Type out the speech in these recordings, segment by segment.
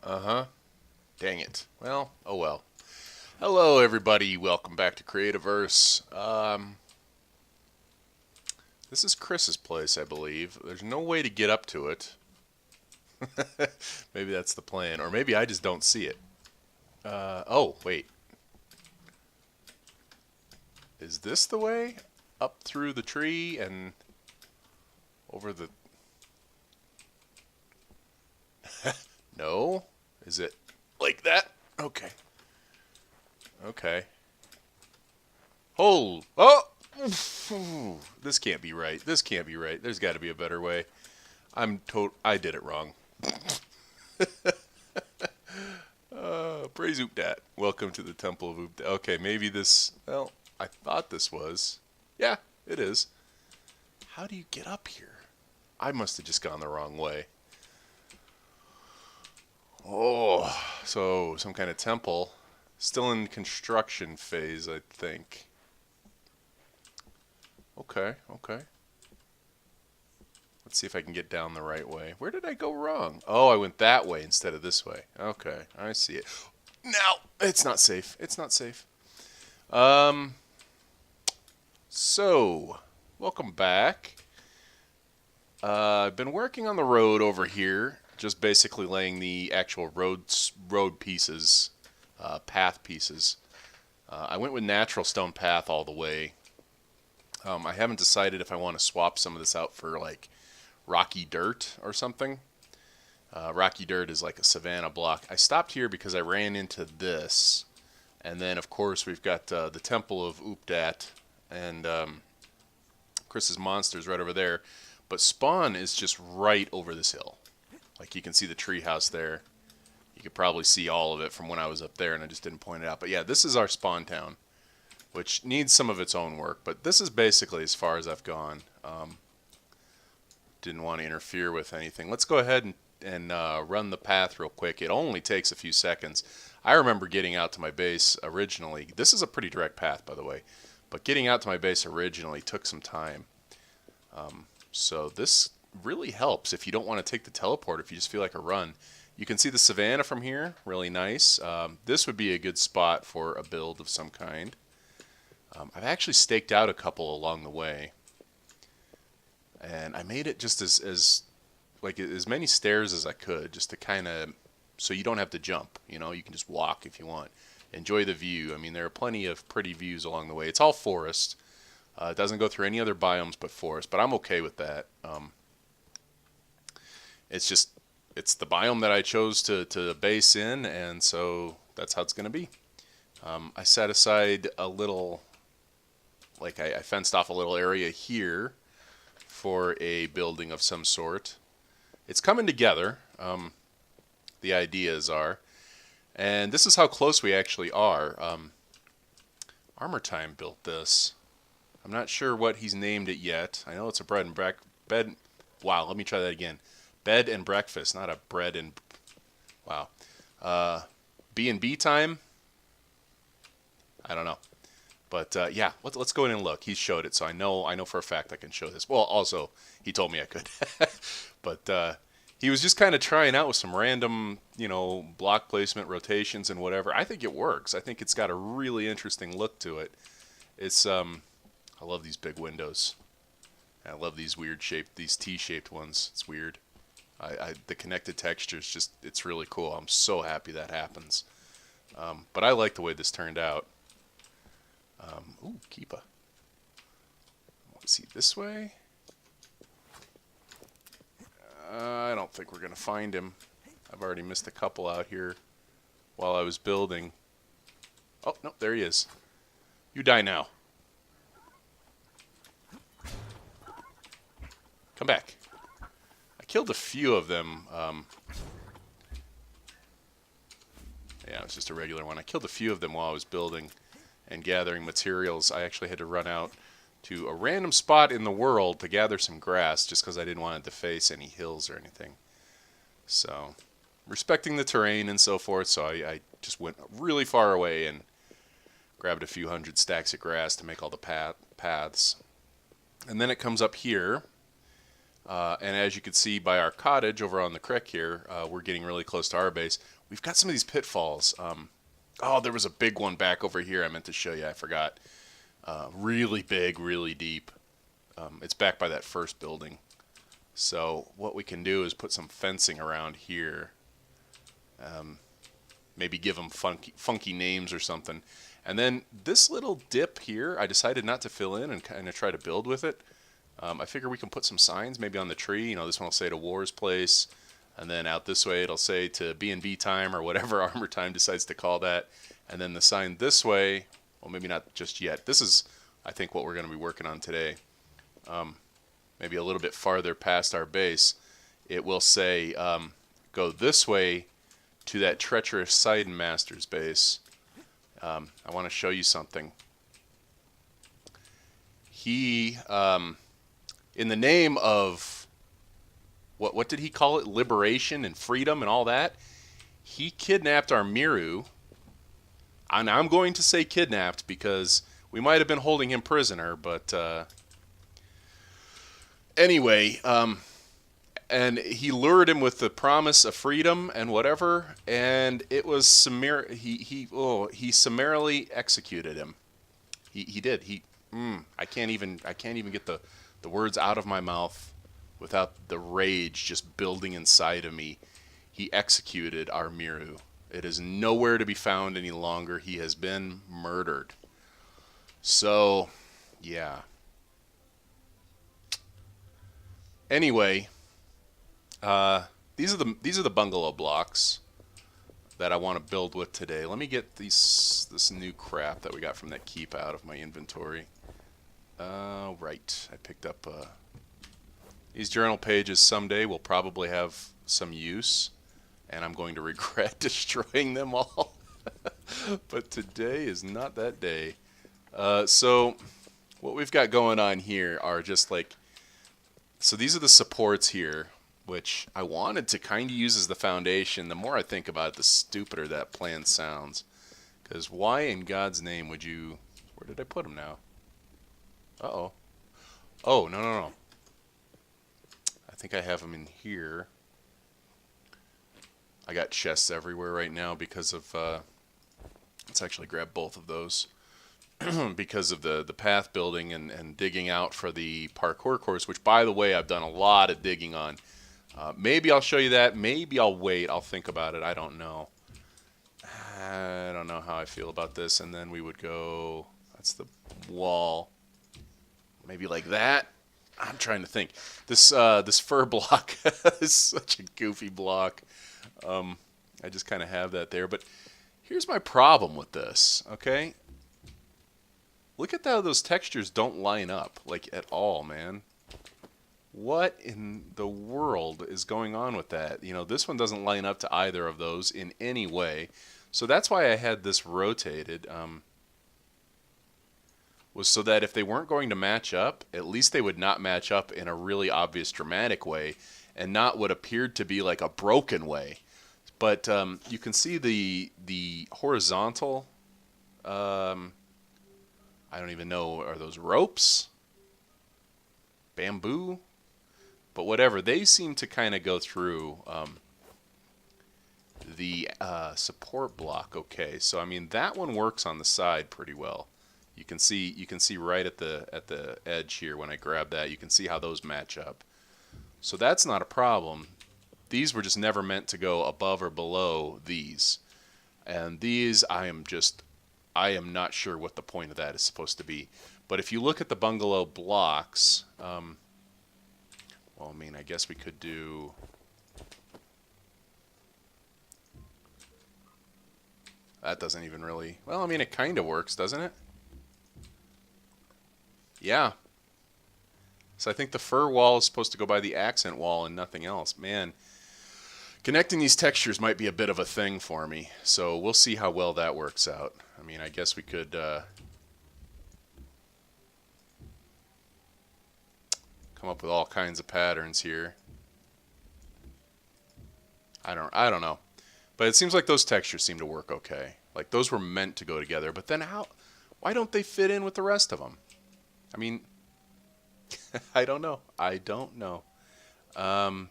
Uh-huh. Dang it. Well, oh well. Hello, everybody. Welcome back to Creativerse. This is Chris's place, I believe. There's no way to get up to it. Maybe that's the plan, or maybe I just don't see it. Oh, wait. Is this the way? Up through the tree and over the... No? Is it like that? Okay. Okay. Hold. Oh! This can't be right. This can't be right. There's got to be a better way. I did it wrong. Praise Oopdat. Welcome to the Temple of Oopdat. Okay, maybe this... Well, I thought this was... Yeah, it is. How do you get up here? I must have just gone the wrong way. Oh, so some kind of temple. Still in construction phase, I think. Okay, okay. Let's see if I can get down the right way. Where did I go wrong? Oh, I went that way instead of this way. Okay, I see it. Now, it's not safe. It's not safe. Um, so, welcome back. I've been working on the road over here, just basically laying the actual road pieces, path pieces. I went with natural stone path all the way. I haven't decided if I want to swap some of this out for like rocky dirt or something. Rocky dirt is like a savanna block. I stopped here because I ran into this. And then, of course, we've got the Temple of Oopdat and Chris's monsters right over there. But spawn is just right over this hill. Like, you can see the treehouse there. You could probably see all of it from when I was up there, and I just didn't point it out. But yeah, this is our spawn town, which needs some of its own work. But this is basically as far as I've gone. Didn't want to interfere with anything. Let's go ahead and run the path real quick. It only takes a few seconds. I remember getting out to my base originally. This is a pretty direct path, by the way. But getting out to my base originally took some time. So this really helps if you don't want to take the teleport, if you just feel like a run. You can see the savanna from here, really nice. This would be a good spot for a build of some kind. I've actually staked out a couple along the way. And I made it just as many stairs as I could, just to kind of, so you don't have to jump, you know, you can just walk if you want. Enjoy the view. I mean, there are plenty of pretty views along the way. It's all forest. It doesn't go through any other biomes but forest, but I'm okay with that. It's the biome that I chose to base in, and so that's how it's going to be. I set aside a little, I fenced off a little area here for a building of some sort. It's coming together, the ideas are, and this is how close we actually are. Armor Time built this. I'm not sure what he's named it yet. I know it's a bed. Wow, let me try that again. Bed and breakfast, not a bread and... Wow. B&B time? I don't know. But yeah, let's go in and look. He showed it, so I know for a fact I can show this. Well, also, he told me I could. But he was just kind of trying out with some random, block placement, rotations, and whatever. I think it works. I think it's got a really interesting look to it. It's I love these big windows. I love these weird shaped, these T-shaped ones. It's weird. The connected textures, it's really cool. I'm so happy that happens. But I like the way this turned out. Ooh, Keepa. Let's see, this way? I don't think we're going to find him. I've already missed a couple out here while I was building. Oh, no, there he is. You die now. Come back. I killed a few of them. Yeah, it's just a regular one. I killed a few of them while I was building and gathering materials. I actually had to run out to a random spot in the world to gather some grass just because I didn't want it to face any hills or anything. So, respecting the terrain and so forth, so I just went really far away and grabbed a few hundred stacks of grass to make all the paths. And then it comes up here. And as you can see by our cottage over on the creek here, we're getting really close to our base. We've got some of these pitfalls. Oh, there was a big one back over here I meant to show you. I forgot. Really big, really deep. It's back by that first building. So what we can do is put some fencing around here. Maybe give them funky names or something. And then this little dip here, I decided not to fill in and kind of try to build with it. I figure we can put some signs maybe on the tree. You know, this one will say to War's Place. And then out this way it'll say to B&B Time or whatever Armor Time decides to call that. And then the sign this way, well, maybe not just yet. This is, I think, what we're going to be working on today. Maybe a little bit farther past our base, it will say, go this way to that treacherous Sidon Master's base. I want to show you something. He, in the name of, what did he call it? Liberation and freedom and all that. He kidnapped our Miru. And I'm going to say kidnapped because we might have been holding him prisoner, but anyway, and he lured him with the promise of freedom and whatever, and it was he summarily executed him. He did. I can't even get the words out of my mouth without the rage just building inside of me. He executed our Miru. It is nowhere to be found any longer. He has been murdered. So, yeah. Anyway, these are the bungalow blocks that I want to build with today. Let me get this new crap that we got from that keep out of my inventory. Right, I picked up these journal pages. Someday will probably have some use, and I'm going to regret destroying them all. But today is not that day. So what we've got going on here are just like, so these are the supports here, which I wanted to kind of use as the foundation. The more I think about it, the stupider that plan sounds. Because why in God's name would you... Where did I put them now? Uh-oh. Oh, no. I think I have them in here. I got chests everywhere right now because of... let's actually grab both of those. Because of the path building and digging out for the parkour course, which, by the way, I've done a lot of digging on. Maybe I'll show you that. Maybe I'll wait. I'll think about it. I don't know. I don't know how I feel about this. And then we would go... That's the wall. Maybe like that. I'm trying to think. This fur block is such a goofy block. I just kind of have that there. But here's my problem with this, okay? Look at how those textures don't line up, like, at all, man. What in the world is going on with that? You know, this one doesn't line up to either of those in any way. So that's why I had this rotated, was so that if they weren't going to match up, at least they would not match up in a really obvious dramatic way and not what appeared to be like a broken way. But you can see the horizontal... I don't even know, are those ropes? Bamboo? But whatever, they seem to kind of go through the support block. Okay, so I mean that one works on the side pretty well. You can see right at the edge here when I grab that, you can see how those match up. So that's not a problem. These were just never meant to go above or below these. And these I am not sure what the point of that is supposed to be. But if you look at the bungalow blocks, well, I mean, I guess we could do... That doesn't even really... Well, I mean, it kind of works, doesn't it? Yeah. So I think the fur wall is supposed to go by the accent wall and nothing else. Man, connecting these textures might be a bit of a thing for me. So we'll see how well that works out. I mean, I guess we could come up with all kinds of patterns here. I don't know. But it seems like those textures seem to work okay. Like those were meant to go together, but then why don't they fit in with the rest of them? I mean, I don't know. Um,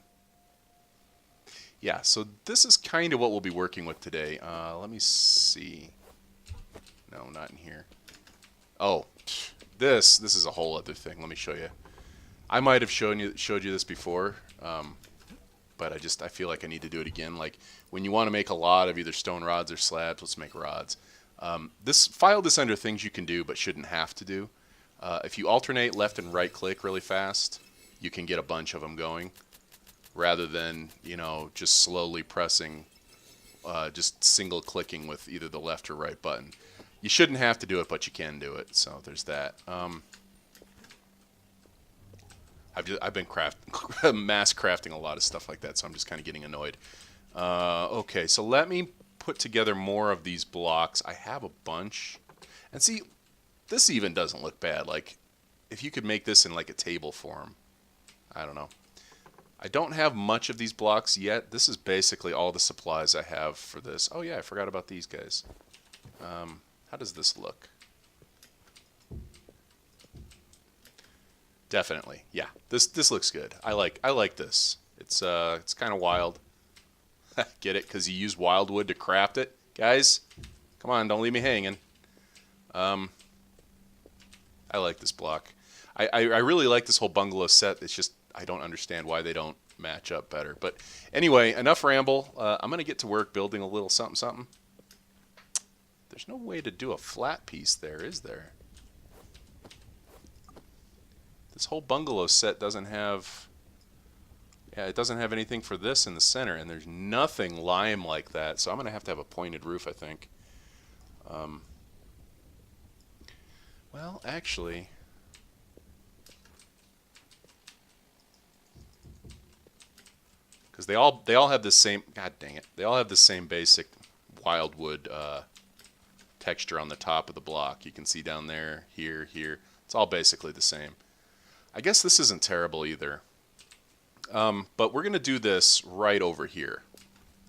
yeah, so this is kind of what we'll be working with today. Let me see. No, not in here. Oh, this is a whole other thing. Let me show you. I might have showed you this before, but I feel like I need to do it again. Like when you want to make a lot of either stone rods or slabs, let's make rods. File this under things you can do but shouldn't have to do. If you alternate left and right click really fast, you can get a bunch of them going, rather than just slowly pressing, just single clicking with either the left or right button. You shouldn't have to do it, but you can do it. So there's that. I've been mass crafting a lot of stuff like that, so I'm just kind of getting annoyed. Okay, so let me put together more of these blocks. I have a bunch, and see, this even doesn't look bad. Like, if you could make this in like a table form, I don't know. I don't have much of these blocks yet. This is basically all the supplies I have for this. Oh yeah, I forgot about these guys. How does this look? Definitely, yeah. This looks good. I like this. It's kind of wild. Get it? Because you use wildwood to craft it, guys. Come on, don't leave me hanging. I like this block. I really like this whole bungalow set. It's just I don't understand why they don't match up better. But anyway, enough ramble. I'm gonna get to work building a little something something. There's no way to do a flat piece there, is there? This whole bungalow set doesn't have, yeah, it doesn't have anything for this in the center, and there's nothing lime like that, so I'm going to have a pointed roof, I think. Well, actually, because they all have the same, god dang it, they all have the same basic wildwood texture on the top of the block. You can see down there, here, it's all basically the same. I guess this isn't terrible either. But we're going to do this right over here.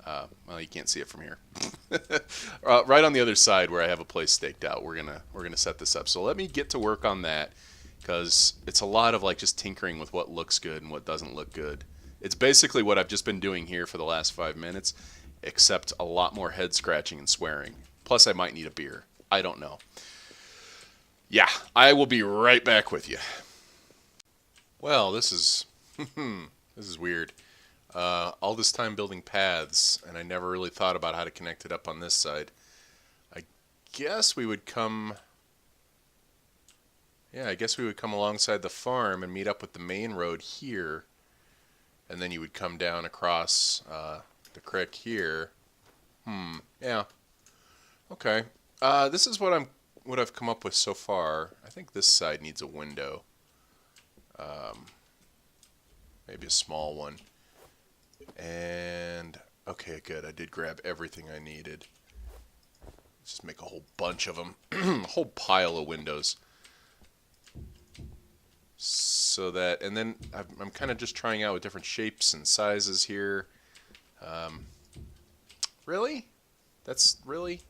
Well, you can't see it from here. Right on the other side where I have a place staked out. We're gonna set this up. So let me get to work on that, because it's a lot of like just tinkering with what looks good and what doesn't look good. It's basically what I've just been doing here for the last 5 minutes, except a lot more head scratching and swearing. Plus, I might need a beer. I don't know. Yeah, I will be right back with you. Well, this is this is weird. All this time building paths, and I never really thought about how to connect it up on this side. I guess we would come... Yeah, I guess we would come alongside the farm and meet up with the main road here, and then you would come down across the creek here. Yeah. Okay. This is what I've come up with so far. I think this side needs a window. Maybe a small one. And okay, good. I did grab everything I needed. Let's just make a whole bunch of them. A whole pile of windows. So that, and then I'm kind of just trying out with different shapes and sizes here. Really? That's really?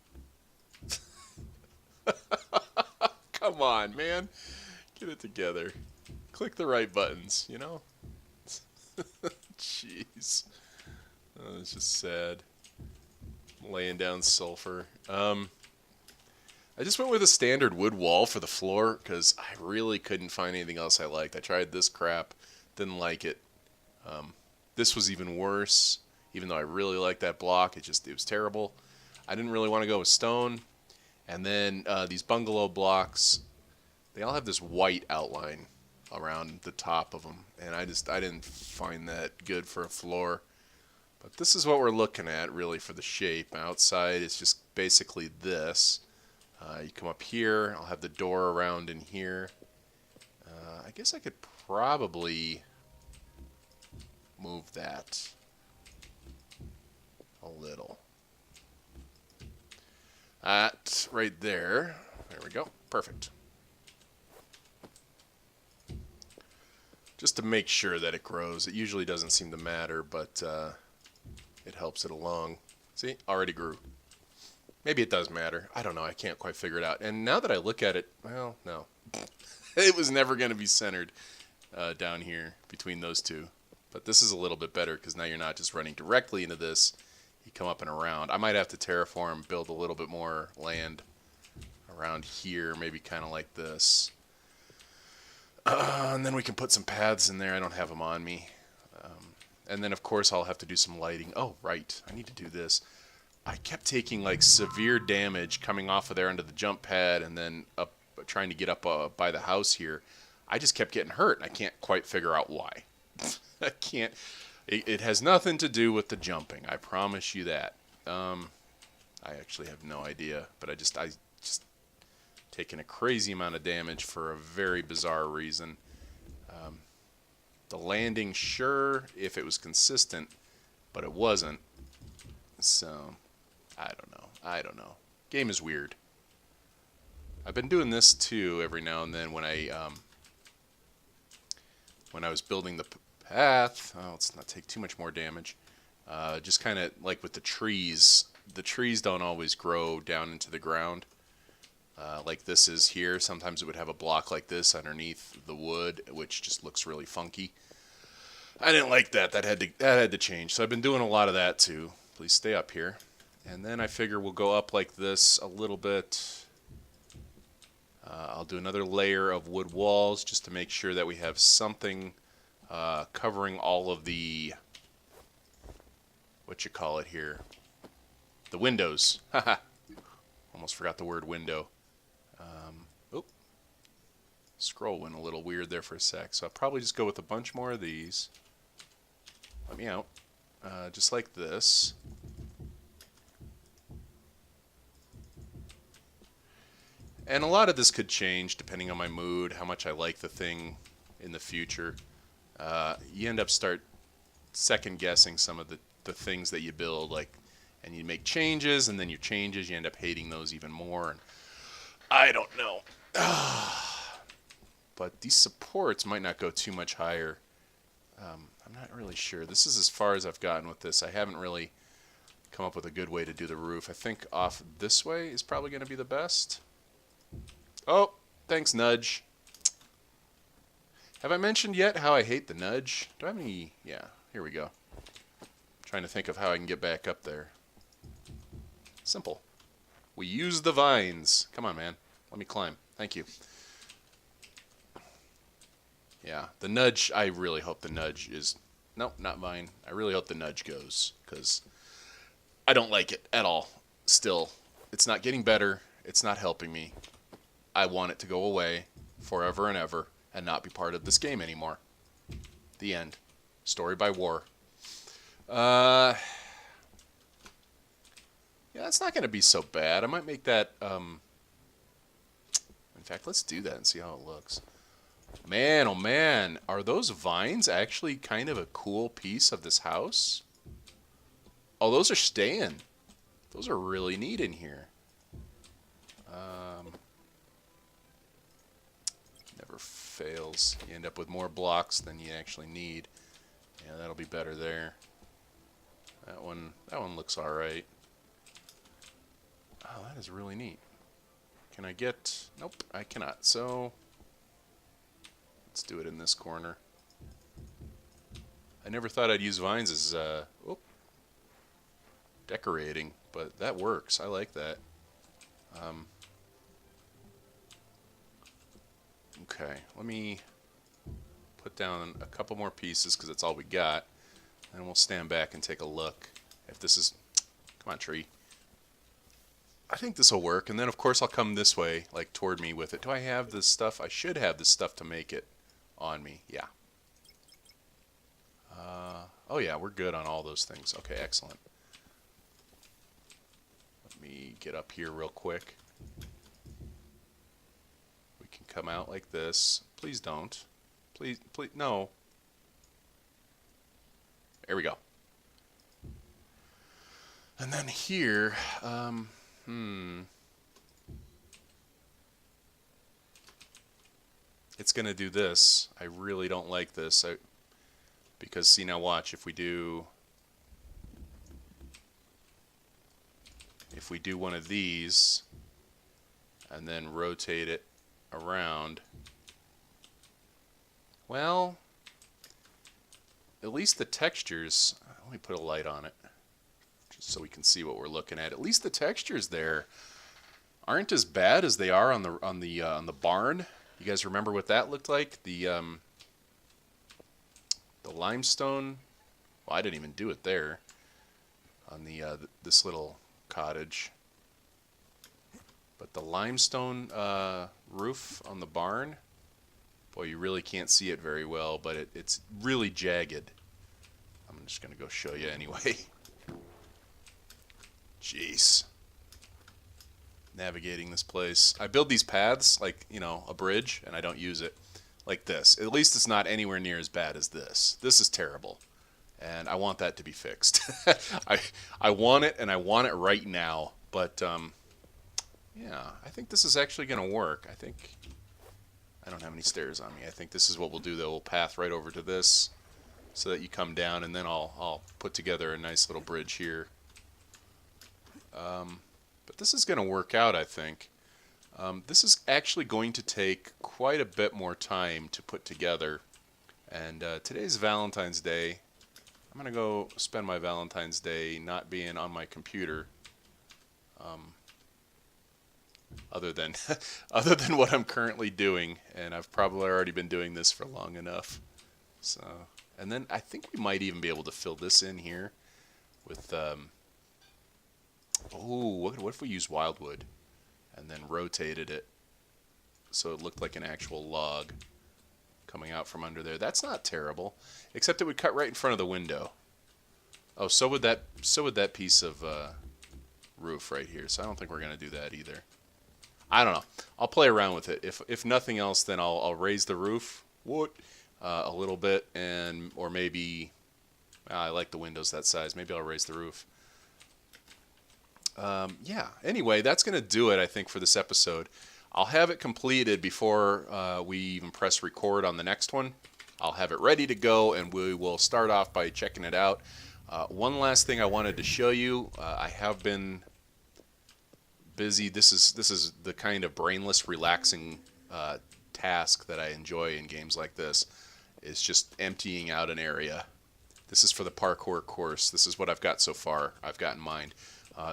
Come on, man. Get it together. Click the right buttons, you know? Jeez. Oh, it's just sad. Laying down sulfur. I just went with a standard wood wall for the floor because I really couldn't find anything else I liked. I tried this crap, didn't like it. This was even worse, even though I really liked that block. It was terrible. I didn't really want to go with stone. And then these bungalow blocks, they all have this white outline around the top of them, and I didn't find that good for a floor. But this is what we're looking at really for the shape. Outside it's just basically this. You come up here, I'll have the door around in here. I guess I could probably move that a little. That right there. There we go. Perfect. Just to make sure that it grows. It usually doesn't seem to matter, but it helps it along. See, already grew. Maybe it does matter. I don't know. I can't quite figure it out. And now that I look at it, well, no. It was never going to be centered down here between those two. But this is a little bit better because now you're not just running directly into this. You come up and around. I might have to terraform, build a little bit more land around here, maybe kind of like this. And then we can put some paths in there. I don't have them on me. And then, of course, I'll have to do some lighting. Oh, right. I need to do this. I kept taking, like, severe damage coming off of there onto the jump pad and then up, trying to get up by the house here. I just kept getting hurt, and I can't quite figure out why. I can't. It has nothing to do with the jumping. I promise you that. I actually have no idea, but I just taken a crazy amount of damage for a very bizarre reason. The landing, sure, if it was consistent, but it wasn't. So, I don't know. Game is weird. I've been doing this too every now and then when I was building the path. Oh, let's not take too much more damage. Just kind of like with the trees. The trees don't always grow down into the ground. Like this is here. Sometimes it would have a block like this underneath the wood, which just looks really funky. I didn't like that. That had to change. So I've been doing a lot of that too. Please stay up here. And then I figure we'll go up like this a little bit. I'll do another layer of wood walls just to make sure that we have something covering all of the, what you call it here, the windows. Haha. Almost forgot the word window. Oh, scroll went a little weird there for a sec. So I'll probably just go with a bunch more of these. Let me out. Just like this. And a lot of this could change depending on my mood, how much I like the thing in the future. You end up second guessing some of the things that you build, like, and you make changes, and then your changes, you end up hating those even more. And I don't know. But these supports might not go too much higher. I'm not really sure. This is as far as I've gotten with this. I haven't really come up with a good way to do the roof. I think off this way is probably going to be the best. Oh, thanks, nudge. Have I mentioned yet how I hate the nudge? Do I have any? Yeah, here we go. Trying to think of how I can get back up there. Simple. We use the vines. Come on, man. Let me climb. Thank you. Yeah, the nudge, I really hope the nudge is... Nope, not vine. I really hope the nudge goes, because I don't like it at all. Still, it's not getting better. It's not helping me. I want it to go away forever and ever and not be part of this game anymore. The end. Story by war. Yeah, that's not going to be so bad. I might make that... In fact, let's do that and see how it looks. Man, oh man, are those vines actually kind of a cool piece of this house? Oh, those are staying. Those are really neat in here. Never fails. You end up with more blocks than you actually need. Yeah, that'll be better there. That one looks alright. Oh, that is really neat. Can I get... Nope, I cannot. So... Let's do it in this corner. I never thought I'd use vines as decorating, but that works. I like that. Okay, let me put down a couple more pieces because that's all we got, and we'll stand back and take a look. If this is... Come on, tree. I think this will work, and then of course I'll come this way, like toward me with it. Do I have this stuff? I should have this stuff to make it on me. Yeah. Oh yeah, we're good on all those things. Okay, excellent. Let me get up here real quick. We can come out like this. Please don't. Please, no. There we go. And then here, it's going to do this. I really don't like this. Because, see, now watch, if we do one of these and then rotate it around, well, at least the textures, let me put a light on it just so we can see what we're looking at. At least the textures there aren't as bad as they are on the barn. You guys remember what that looked like? The limestone. Well, I didn't even do it there on this little cottage. But the limestone roof on the barn, boy, you really can't see it very well, but it's really jagged. I'm just going to go show you anyway. Jeez. Navigating this place. I build these paths like, you know, a bridge, and I don't use it like this. At least it's not anywhere near as bad as this. This is terrible, and I want that to be fixed. I want it, and I want it right now, but yeah, I think this is actually going to work. I don't have any stairs on me. I think this is what we'll do, though. We'll path right over to this so that you come down, and then I'll put together a nice little bridge here. But this is going to work out, I think. This is actually going to take quite a bit more time to put together. And today's Valentine's Day. I'm going to go spend my Valentine's Day not being on my computer. Other than what I'm currently doing, and I've probably already been doing this for long enough. So, and then I think we might even be able to fill this in here with what if we use wildwood and then rotated it so it looked like an actual log coming out from under there? That's not terrible, except it would cut right in front of the window. Oh, so would that piece of roof right here. So I don't think we're going to do that either. I don't know. I'll play around with it. If nothing else, then I'll raise the roof a little bit, or maybe I like the windows that size. Maybe I'll raise the roof. Yeah. Anyway, that's going to do it, I think, for this episode. I'll have it completed before we even press record on the next one. I'll have it ready to go, and we will start off by checking it out. One last thing I wanted to show you. I have been busy. This is the kind of brainless, relaxing task that I enjoy in games like this, is just emptying out an area. This is for the parkour course. This is what I've got so far. I've got in mind.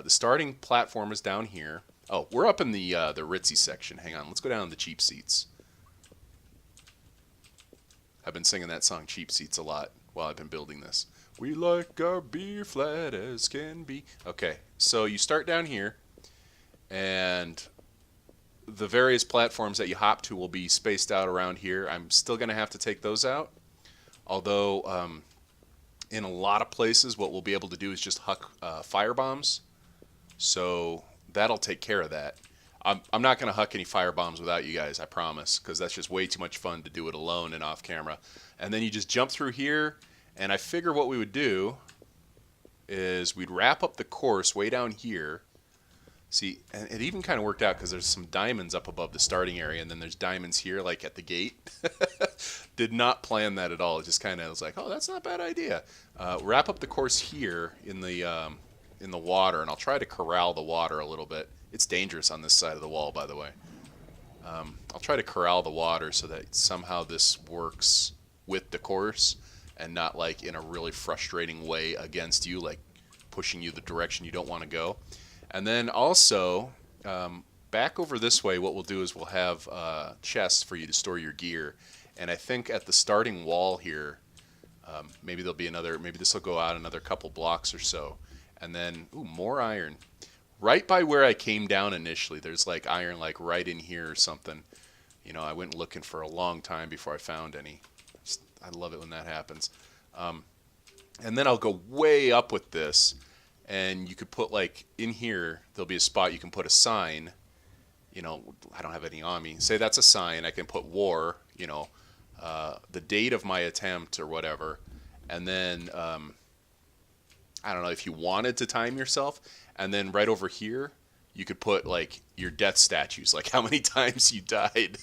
The starting platform is down here. Oh, we're up in the ritzy section. Hang on, let's go down to the cheap seats. I've been singing that song Cheap Seats a lot while I've been building this. We like our beer flat as can be. Okay, so you start down here, and the various platforms that you hop to will be spaced out around here. I'm still going to have to take those out, although in a lot of places what we'll be able to do is just huck fire bombs, so that'll take care of that. I'm not going to huck any fire bombs without you guys, I promise, because that's just way too much fun to do it alone and off camera. And then you just jump through here, and I figure what we would do is we'd wrap up the course way down here. See, and it even kind of worked out because there's some diamonds up above the starting area, and then there's diamonds here, like at the gate. Did not plan that at all. It just kind of was like, oh, that's not a bad idea. Wrap up the course here in the water, and I'll try to corral the water a little bit. It's dangerous on this side of the wall, by the way. I'll try to corral the water so that somehow this works with the course and not like in a really frustrating way against you, like pushing you the direction you don't want to go. And then also, back over this way, what we'll do is we'll have chests for you to store your gear. And I think at the starting wall here, maybe this will go out another couple blocks or so. And then, more iron. Right by where I came down initially, there's like iron like right in here or something. You know, I went looking for a long time before I found any. I love it when that happens. And then I'll go way up with this, and you could put like in here, there'll be a spot you can put a sign. You know, I don't have any on me. Say that's a sign. I can put war, you know, the date of my attempt or whatever. And then, I don't know if you wanted to time yourself. And then right over here, you could put like your death statues, like how many times you died.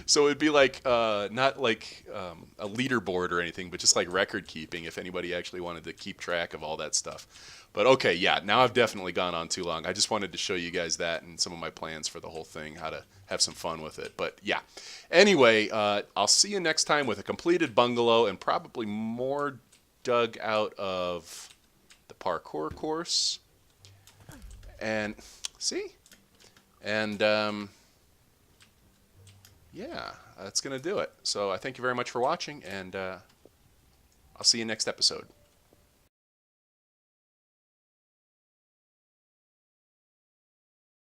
So it'd be like not like a leaderboard or anything, but just like record keeping if anybody actually wanted to keep track of all that stuff. But okay, yeah, now I've definitely gone on too long. I just wanted to show you guys that and some of my plans for the whole thing, how to have some fun with it. But yeah, anyway, I'll see you next time with a completed bungalow and probably more dug out of the parkour course. And see? And yeah, that's going to do it. So I thank you very much for watching, and I'll see you next episode.